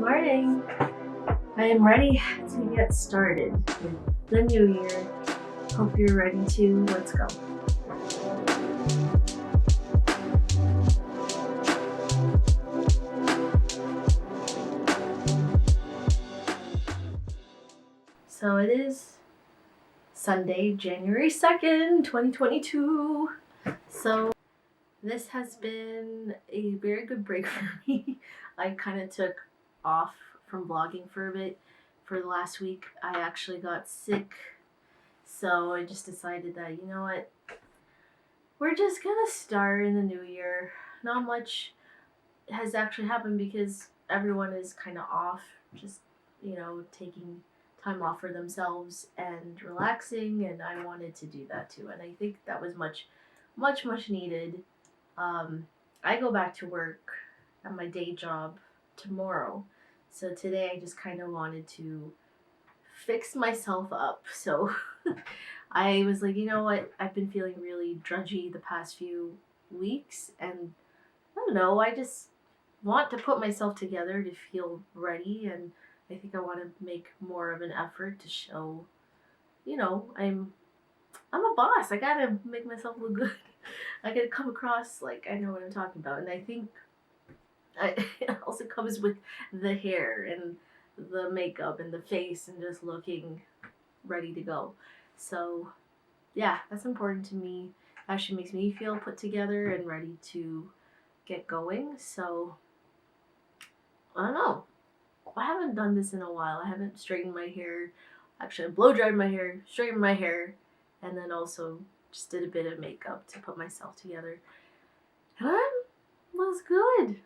morning. I am ready to get started with the new year. Hope you're ready too. Let's go. So it is Sunday, January 2nd, 2022. So this has been a very good break for me. I kind of took off from vlogging for a bit. For the last week, I actually got sick. So I just decided that, you know what, we're just gonna start in the new year. Not much has actually happened because everyone is kind of off, just, taking time off for themselves and relaxing, and I wanted to do that too. And I think that was much needed. Um, I go back to work at my day job tomorrow. So today I just kind of wanted to fix myself up. So I was like, you know what? I've been feeling really drudgy the past few weeks, and I don't know, I just want to put myself together to feel ready, and I think I want to make more of an effort to show, I'm a boss. I gotta make myself look good. I gotta come across like I know what I'm talking about, and I think it also comes with the hair and the makeup and the face and just looking ready to go. So yeah, that's important to me. Actually makes me feel put together and ready to get going. So I don't know. I haven't done this in a while. I haven't straightened my hair. Actually, I blow dried my hair, straightened my hair, and then also just did a bit of makeup to put myself together. And it was good.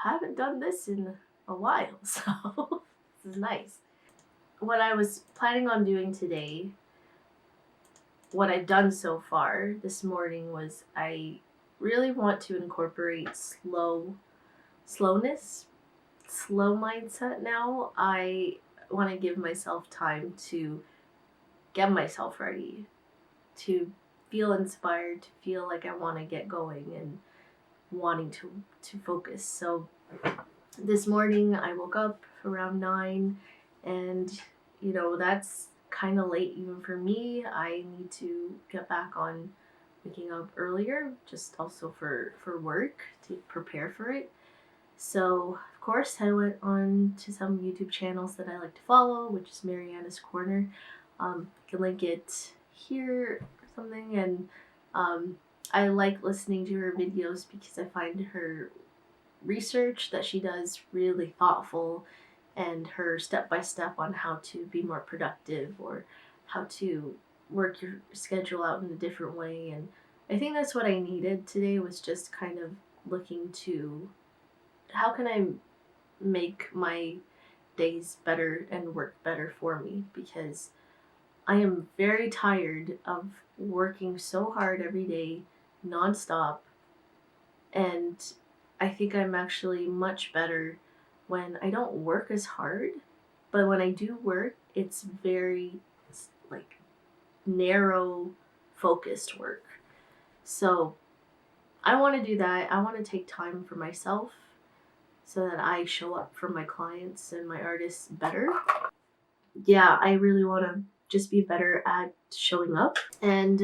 I haven't done this in a while, so this is nice. What I was planning on doing today, what I've done so far this morning, was I really want to incorporate slowness, slow mindset now. I want to give myself time to get myself ready, to feel inspired, to feel like I want to get going and wanting to focus. So this morning I woke up around 9, and that's kind of late even for me. I need to get back on waking up earlier, just also for work, to prepare for it. So of course I went on to some YouTube channels that I like to follow, which is Mariana's Corner. You can link it here or something. And I like listening to her videos because I find her research that she does really thoughtful, and her step by step on how to be more productive or how to work your schedule out in a different way. And I think that's what I needed today, was just kind of looking to how can I make my days better and work better for me, because I am very tired of working so hard every day, nonstop, and I think I'm actually much better when I don't work as hard, but when I do work, it's very like narrow focused work. So I want to do that. I want to take time for myself so that I show up for my clients and my artists better. Yeah, I really want to just be better at showing up. And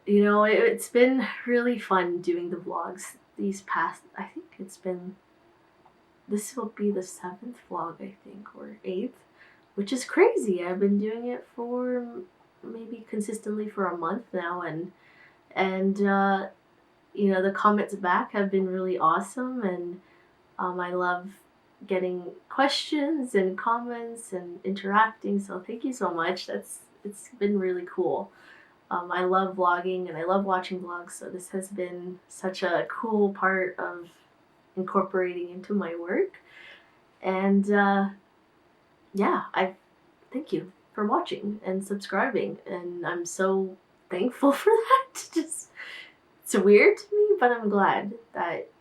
it's been really fun doing the vlogs these past, I think this will be the 7th vlog, I think, or 8th, which is crazy. I've been doing it for maybe consistently for a month now, and the comments back have been really awesome, and I love getting questions and comments and interacting. So thank you so much. It's been really cool. I love vlogging and I love watching vlogs, so this has been such a cool part of incorporating into my work. And yeah, I thank you for watching and subscribing, and I'm so thankful for that. Just it's weird to me, but I'm glad that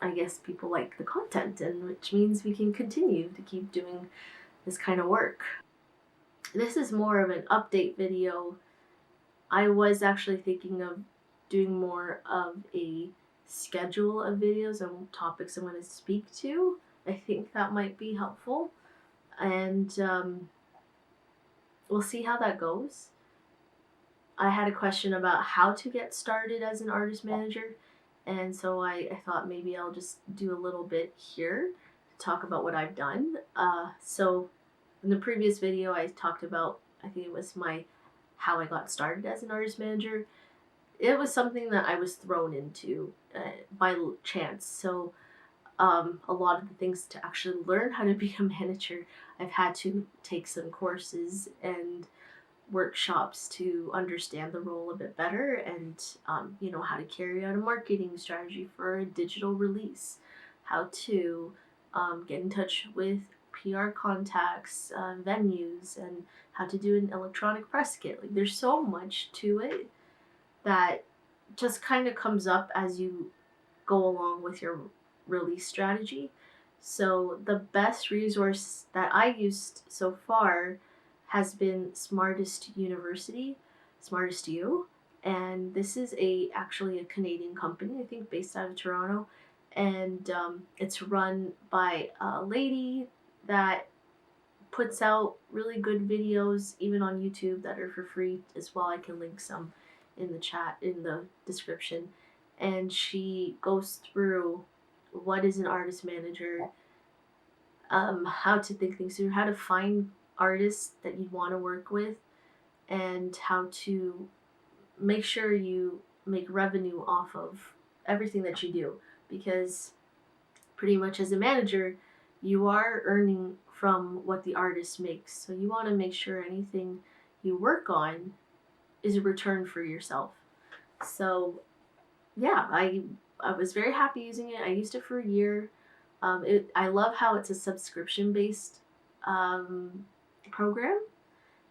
I guess people like the content, and which means we can continue to keep doing this kind of work. This is more of an update video. I was actually thinking of doing more of a schedule of videos and topics I want to speak to I think that might be helpful. And we'll see how that goes. I had a question about how to get started as an artist manager. And so I thought maybe I'll just do a little bit here to talk about what I've done. So in the previous video, I talked about, I think it was my how I got started as an artist manager. It was something that I was thrown into by chance. So a lot of the things to actually learn how to be a manager, I've had to take some courses and workshops to understand the role a bit better, and how to carry out a marketing strategy for a digital release, how to get in touch with PR contacts, venues, and how to do an electronic press kit. Like, there's so much to it that just kind of comes up as you go along with your release strategy. So the best resource that I used so far has been Smartest University, Smartest U, and this is actually a Canadian company, I think, based out of Toronto, and it's run by a lady that puts out really good videos, even on YouTube, that are for free as well. I can link some in the chat, in the description. And she goes through what is an artist manager, how to think things through, how to find artists that you want to work with, and how to make sure you make revenue off of everything that you do. Because pretty much as a manager, you are earning from what the artist makes. So you want to make sure anything you work on is a return for yourself. So yeah, I was very happy using it. I used it for a year. I love how it's a subscription based program.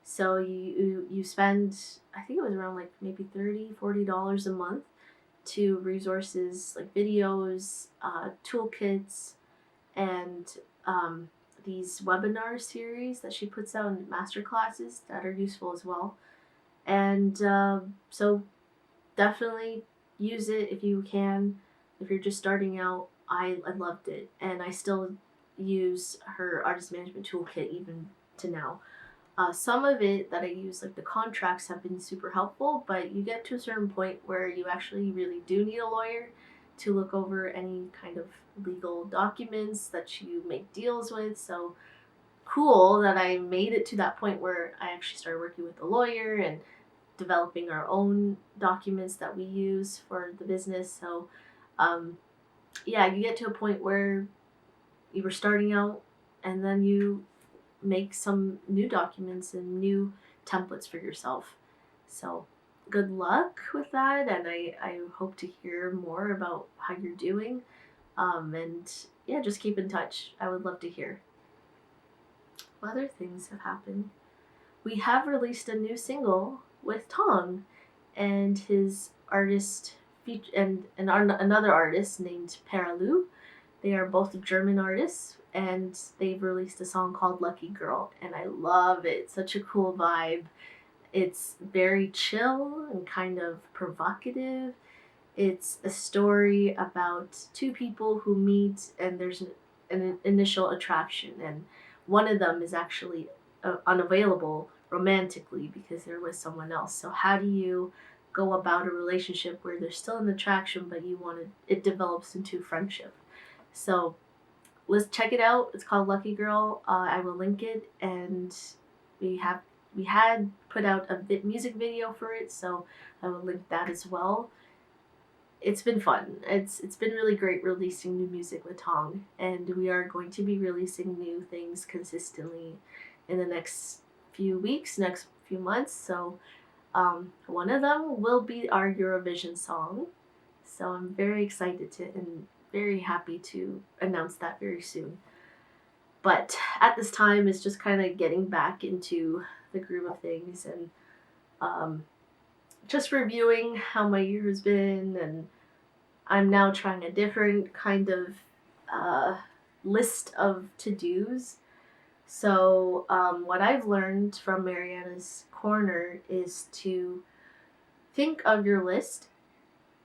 So you spend, I think it was around like maybe $30-$40 a month to resources like videos, toolkits, and these webinar series that she puts out in master classes that are useful as well. And so definitely use it if you can. If you're just starting out, I loved it, and I still use her artist management toolkit even to now. Some of it that I use, like the contracts, have been super helpful, but you get to a certain point where you actually really do need a lawyer to look over any kind of legal documents that you make deals with. So cool that I made it to that point where I actually started working with a lawyer and developing our own documents that we use for the business. So, yeah, you get to a point where you were starting out, and then you make some new documents and new templates for yourself. So, good luck with that, and I hope to hear more about how you're doing. And yeah, just keep in touch. I would love to hear. What other things have happened? We have released a new single with Tong and his artist and another artist named Paralu. They are both German artists, and they've released a song called Lucky Girl, and I love it. Such a cool vibe. It's very chill and kind of provocative. It's a story about two people who meet, and there's an initial attraction, and one of them is actually unavailable romantically because they're with someone else. So how do you go about a relationship where there's still an attraction, but it develops into friendship? So let's check it out. It's called Lucky Girl. I will link it, and we had put out a music video for it, so I will link that as well. It's been fun. It's been really great releasing new music with Tong, and we are going to be releasing new things consistently in the next few weeks, next few months. So one of them will be our Eurovision song. So I'm very excited and very happy to announce that very soon. But at this time, it's just kind of getting back into the groove of things, and just reviewing how my year has been, and I'm now trying a different kind of list of to-dos. So what I've learned from Mariana's Corner is to think of your list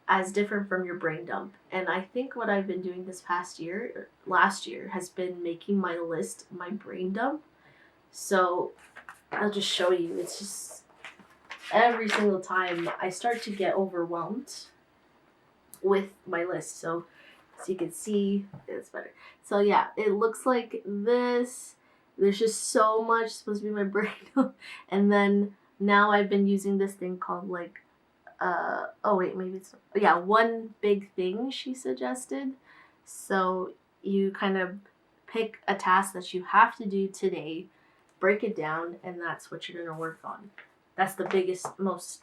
as different from your brain dump. And I think what I've been doing this past year, or last year, has been making my list my brain dump. So I'll just show you. It's just every single time I start to get overwhelmed with my list. So you can see it's better. So yeah, it looks like this. There's just so much supposed to be my brain. And then now I've been using this thing called like oh wait, maybe it's, yeah, one big thing she suggested. So you kind of pick a task that you have to do today, break it down, and that's what you're going to work on. That's the biggest most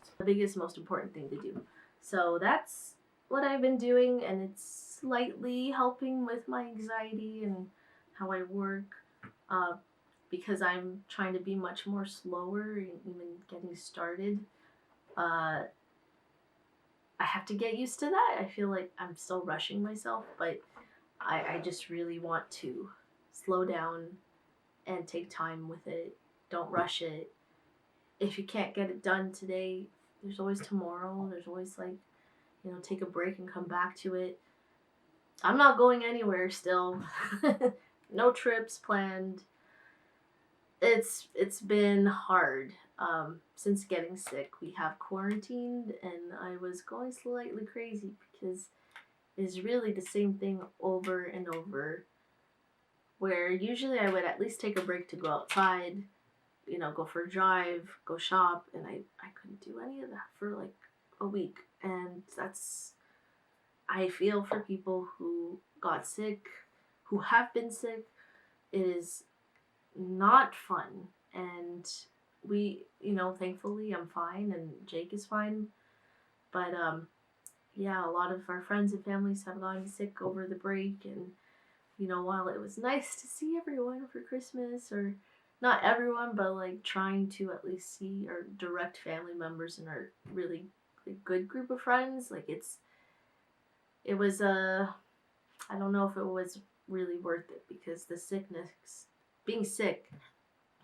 important thing to do. So that's what I've been doing, and it's slightly helping with my anxiety and how I work, uh, because I'm trying to be much more slower and even getting started. uh, I have to get used to that. I feel like I'm still rushing myself, but I just really want to slow down and take time with it. Don't rush it. If you can't get it done today, there's always tomorrow. There's always, like, take a break and come back to it. I'm not going anywhere still. No trips planned. It's been hard. Since getting sick, we have quarantined, and I was going slightly crazy because it's really the same thing over and over. Where usually I would at least take a break to go outside, go for a drive, go shop, and I couldn't do any of that for like a week. And I feel for people who got sick, who have been sick. It is not fun. And we, thankfully I'm fine and Jake is fine. But yeah, a lot of our friends and families have gotten sick over the break. And while it was nice to see everyone for Christmas, or not everyone, but like trying to at least see our direct family members and our really good group of friends, like it was I don't know if it was really worth it, because the sickness, being sick,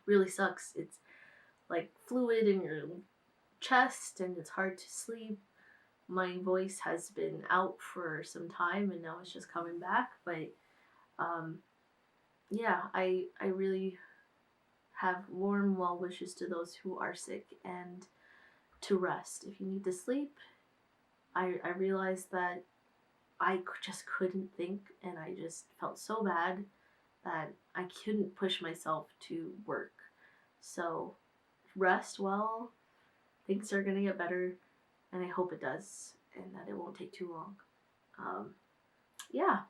really sucks. It's like fluid in your chest and it's hard to sleep. My voice has been out for some time and now it's just coming back, but yeah, I really have warm well wishes to those who are sick, and to rest. If you need to sleep, I realized that I just couldn't think, and I just felt so bad that I couldn't push myself to work. So rest well, things are gonna get better, and I hope it does, and that it won't take too long. Yeah.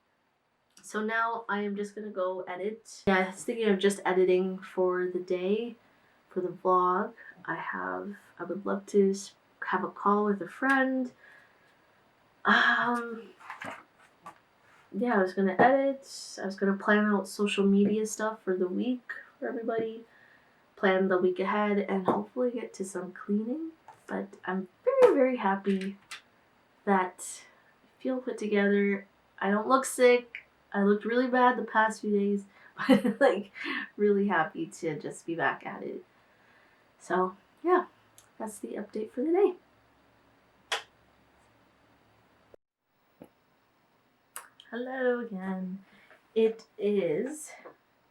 So now I am just gonna go edit. Yeah, I was thinking of just editing for the day, for the vlog. I would love to have a call with a friend. Yeah, I was gonna edit. I was gonna plan out social media stuff for the week for everybody. Plan the week ahead and hopefully get to some cleaning. But I'm very, very happy that I feel put together. I don't look sick. I looked really bad the past few days, but like really happy to just be back at it. So yeah, that's the update for the day. Hello again. It is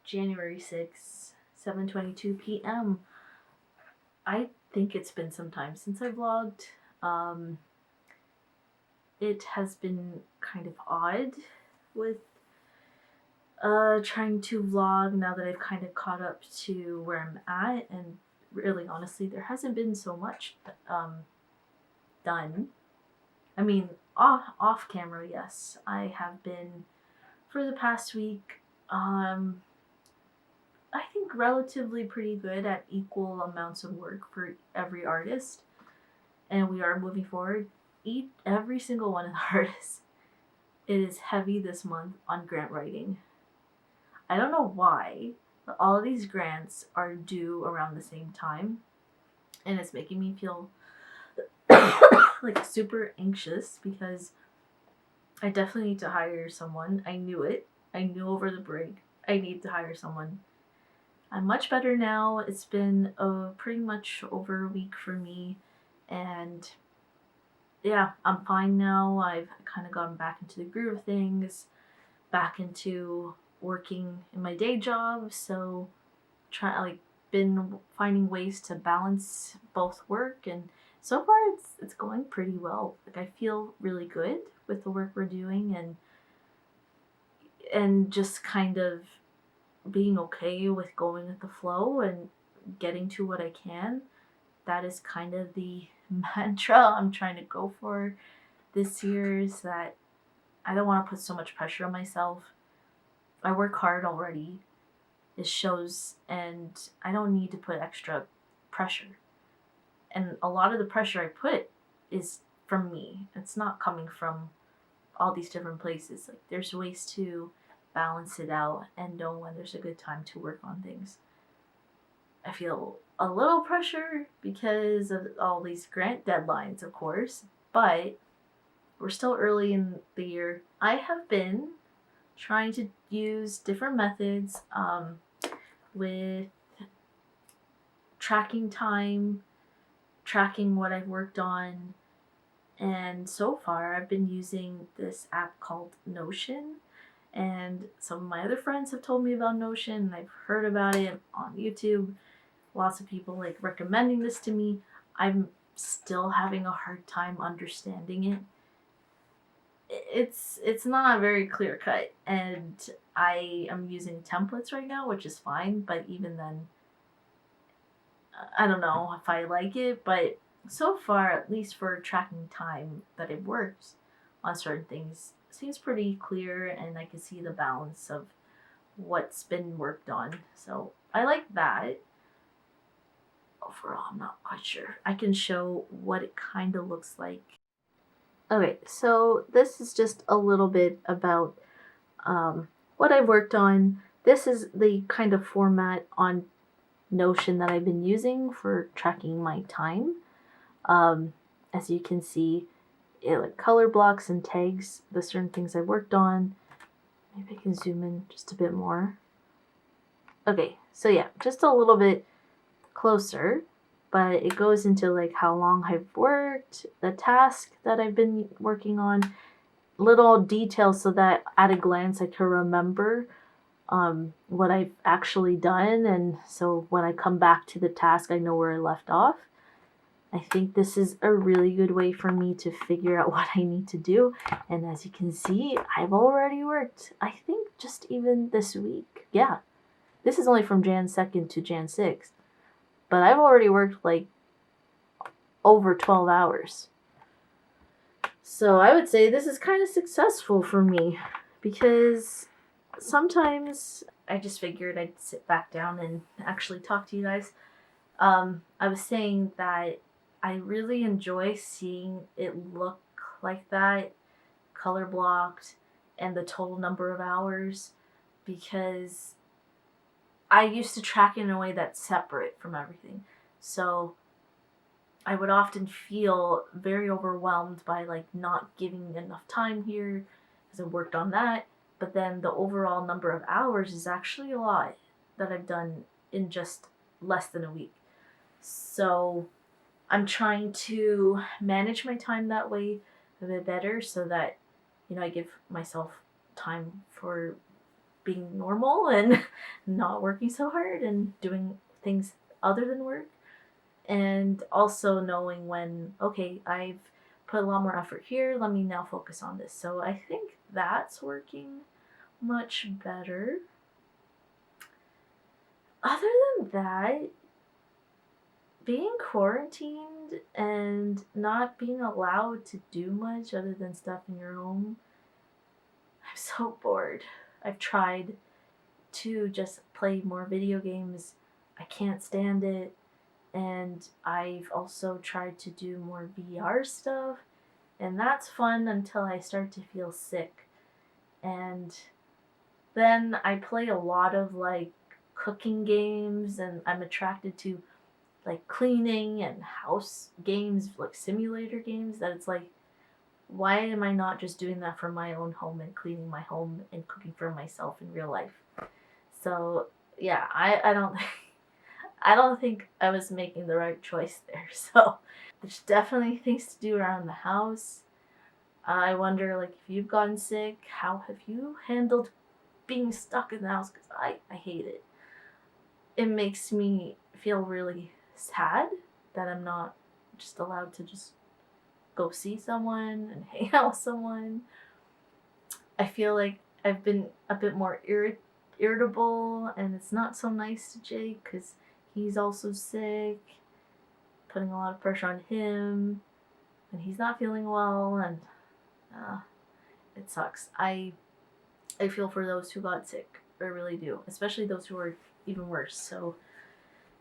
January 6th, 7:22 p.m. I think it's been some time since I vlogged. It has been kind of odd with trying to vlog now that I've kind of caught up to where I'm at, and really honestly there hasn't been so much done. I mean, off camera, yes, I have been for the past week I think relatively pretty good at equal amounts of work for every artist, and we are moving forward. Every single one of the artists, it is heavy this month on grant writing. I don't know why, but all of these grants are due around the same time, and it's making me feel like super anxious because I definitely need to hire someone. I knew it. I knew over the break I need to hire someone. I'm much better now. It's been pretty much over a week for me, and yeah, I'm fine now. I've kind of gotten back into the groove of things, back into working in my day job. So try like been finding ways to balance both work, and so far it's going pretty well. Like I feel really good with the work we're doing, and just kind of being okay with going with the flow and getting to what I can. That is kind of the mantra I'm trying to go for this year, is that I don't want to put so much pressure on myself. I work hard already. It shows, and I don't need to put extra pressure. And a lot of the pressure I put is from me. It's not coming from all these different places. Like there's ways to balance it out and know when there's a good time to work on things. I feel a little pressure because of all these grant deadlines, of course, but we're still early in the year. I have been trying to use different methods with tracking time, tracking what I've worked on, and so far I've been using this app called Notion. And some of my other friends have told me about Notion, and I've heard about it on YouTube. Lots of people like recommending this to me. I'm still having a hard time understanding it. It's not very clear cut, and I am using templates right now, which is fine, but even then I don't know if I like it. But so far, at least for tracking time that it works on certain things, seems pretty clear, and I can see the balance of what's been worked on. So I like that. Overall, I'm not quite sure. I can show what it kind of looks like. Okay, so this is just a little bit about what I've worked on. This is the kind of format on Notion that I've been using for tracking my time. As you can see, it like color blocks and tags the certain things I worked on. Maybe I can zoom in just a bit more. Okay, so yeah, just a little bit closer, but it goes into like how long I've worked, the task that I've been working on, little details so that at a glance I can remember what I've actually done, and so when I come back to the task I know where I left off. I think this is a really good way for me to figure out what I need to do. And as you can see, I've already worked, I think just even this week. Yeah, this is only from Jan 2nd to Jan 6th. But I've already worked like over 12 hours. So I would say this is kind of successful for me, because sometimes I just figured I'd sit back down and actually talk to you guys. I was saying that I really enjoy seeing it look like that, color blocked, and the total number of hours, because I used to track it in a way that's separate from everything. So I would often feel very overwhelmed by like not giving enough time here because I worked on that. But then the overall number of hours is actually a lot that I've done in just less than a week. So I'm trying to manage my time that way a bit better, so that, I give myself time for being normal and not working so hard and doing things other than work. And also knowing when, okay, I've put a lot more effort here, let me now focus on this. So I think that's working much better. Other than that, being quarantined and not being allowed to do much other than stuff in your home, I'm so bored. I've tried to just play more video games. I can't stand it. And I've also tried to do more VR stuff, and that's fun until I start to feel sick. And then I play a lot of like cooking games, and I'm attracted to like cleaning and house games, like simulator games, that it's like, why am I not just doing that for my own home and cleaning my home and cooking for myself in real life? So yeah, I don't I don't think I was making the right choice there. So there's definitely things to do around the house. I wonder, like, if you've gotten sick, how have you handled being stuck in the house? Because I hate it. It makes me feel really sad that I'm not just allowed to just go see someone and hang out with someone. I feel like I've been a bit more irritable, and it's not so nice to Jake because he's also sick, putting a lot of pressure on him, and he's not feeling well, and uh, it sucks. I feel for those who got sick. I really do, especially those who are even worse. So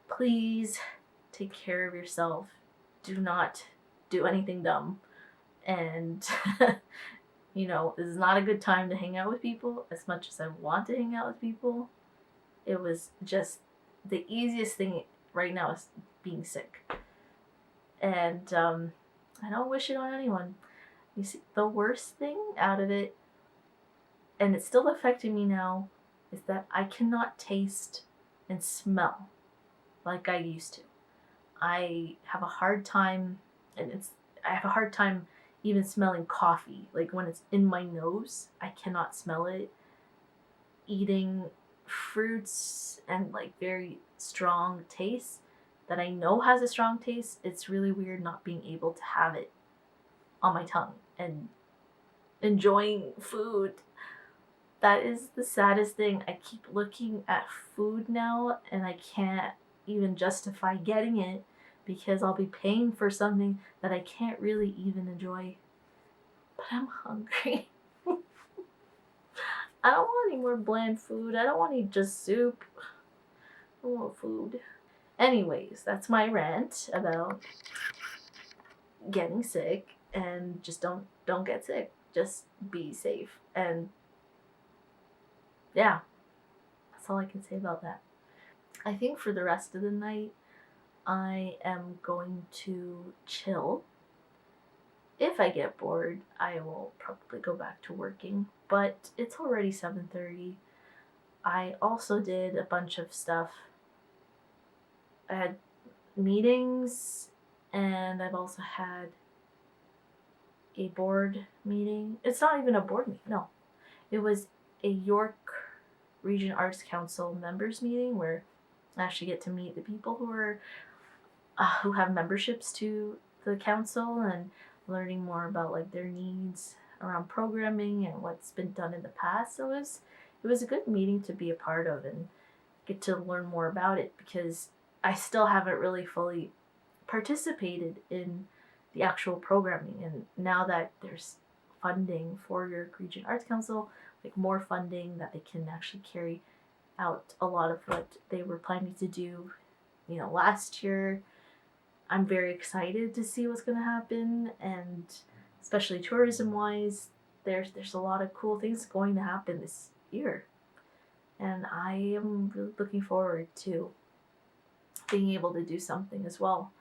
please take care of yourself. Do not do anything dumb. And this is not a good time to hang out with people as much as I want to hang out with people. It was just the easiest thing right now is being sick. And I don't wish it on anyone. You see, the worst thing out of it, and it's still affecting me now, is that I cannot taste and smell like I used to. I have a hard time, I have a hard time even smelling coffee. Like when it's in my nose, I cannot smell it. Eating fruits and like very strong taste that I know has a strong taste, it's really weird not being able to have it on my tongue and enjoying food. That is the saddest thing. I keep looking at food now and I can't even justify getting it because I'll be paying for something that I can't really even enjoy. But I'm hungry. I don't want any more bland food. I don't want to eat just soup. I want food. Anyways, that's my rant about getting sick, and just don't get sick. Just be safe. And yeah, that's all I can say about that. I think for the rest of the night, I am going to chill. If I get bored, I will probably go back to working, but it's already 7:30. I also did a bunch of stuff. I had meetings, and I've also had a board meeting. It's not even a board meeting, no. It was a York Region Arts Council members meeting where I actually get to meet the people who have memberships to the council and learning more about like their needs around programming and what's been done in the past. So it was a good meeting to be a part of and get to learn more about it because I still haven't really fully participated in the actual programming. And now that there's funding for your Region Arts Council, like more funding that they can actually carry out a lot of what they were planning to do, last year, I'm very excited to see what's going to happen, and especially tourism wise, there's a lot of cool things going to happen this year. And I am really looking forward to being able to do something as well.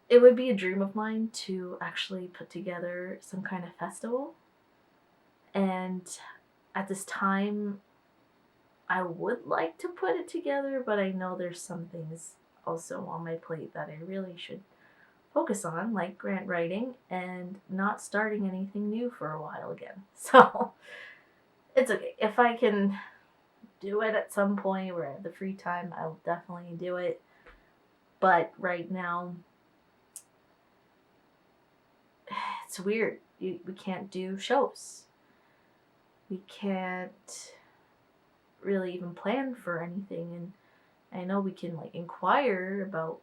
It would be a dream of mine to actually put together some kind of festival. And at this time, I would like to put it together, but I know there's some things also on my plate that I really should focus on, like grant writing and not starting anything new for a while again. So it's okay. If I can do it at some point where I have the free time, I'll definitely do it. But right now, it's weird. We can't do shows. We can't really even plan for anything. And I know we can like inquire about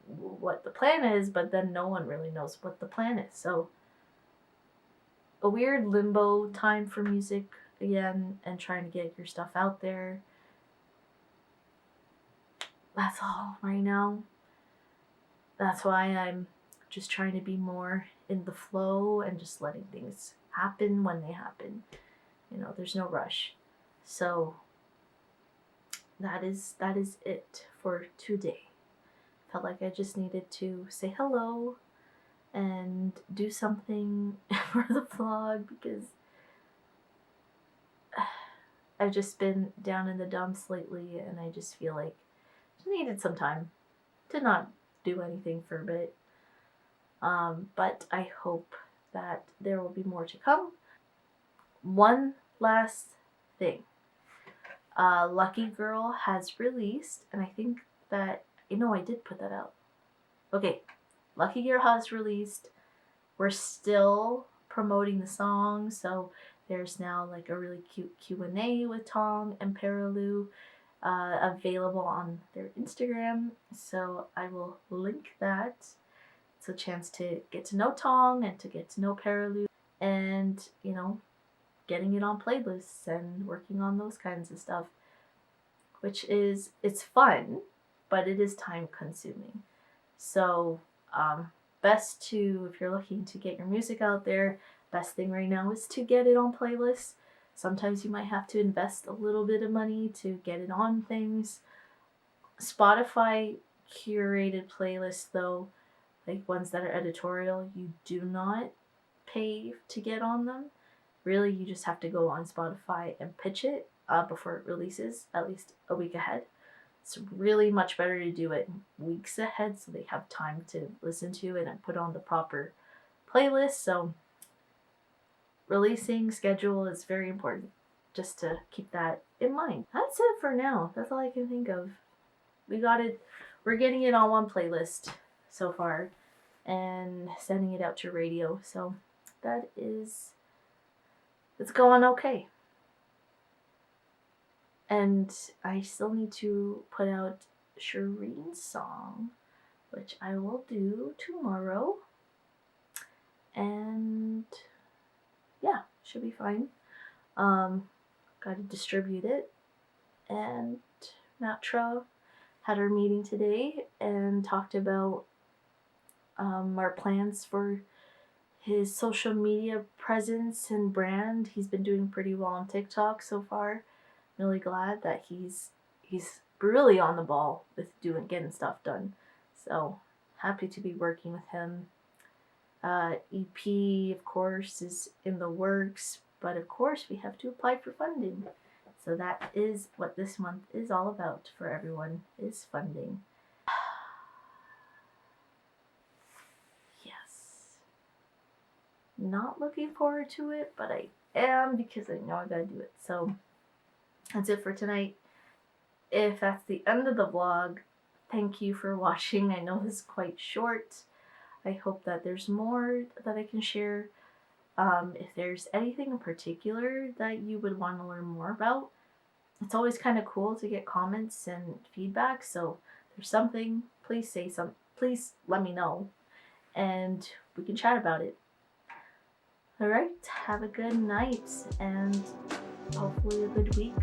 what the plan is, but then no one really knows what the plan is. So a weird limbo time for music again and trying to get your stuff out there. That's all right now. That's why I'm just trying to be more in the flow and just letting things happen when they happen. There's no rush. So that is it for today. Felt like I just needed to say hello and do something for the vlog because I've just been down in the dumps lately and I just feel like needed some time to not do anything for a bit. But I hope that there will be more to come. One last thing. Lucky Girl has released, and I think that, I did put that out. Okay, Lucky Girl has released. We're still promoting the song, so there's now like a really cute Q&A with Tong and Paralu available on their Instagram, so I will link that. It's a chance to get to know Tong and to get to know Paralu, and getting it on playlists and working on those kinds of stuff, which it's fun, but it is time consuming. So best to, if you're looking to get your music out there, best thing right now is to get it on playlists. Sometimes you might have to invest a little bit of money to get it on things. Spotify curated playlists, though, like ones that are editorial, you do not pay to get on them. Really, you just have to go on Spotify and pitch it before it releases, at least a week ahead. It's really much better to do it weeks ahead so they have time to listen to it and put on the proper playlist. So releasing schedule is very important, just to keep that in mind. That's it for now. That's all I can think of. We're getting it on one playlist so far and sending it out to radio. So it's going okay. And I still need to put out Shireen's song, which I will do tomorrow. And yeah, should be fine. Got to distribute it. And Matra had our meeting today and talked about our plans for his social media presence and brand. He's been doing pretty well on TikTok so far. Really glad that he's really on the ball with getting stuff done. So happy to be working with him. EP, of course, is in the works, but of course we have to apply for funding. So that is what this month is all about for everyone, is funding. Yes. Not looking forward to it, but I am, because I know I gotta do it. So that's it for tonight. If that's the end of the vlog, thank you for watching. I know this is quite short. I hope that there's more that I can share. If there's anything in particular that you would want to learn more about, it's always kind of cool to get comments and feedback. So if there's something, please let me know, and we can chat about it. Alright, have a good night and hopefully a good week.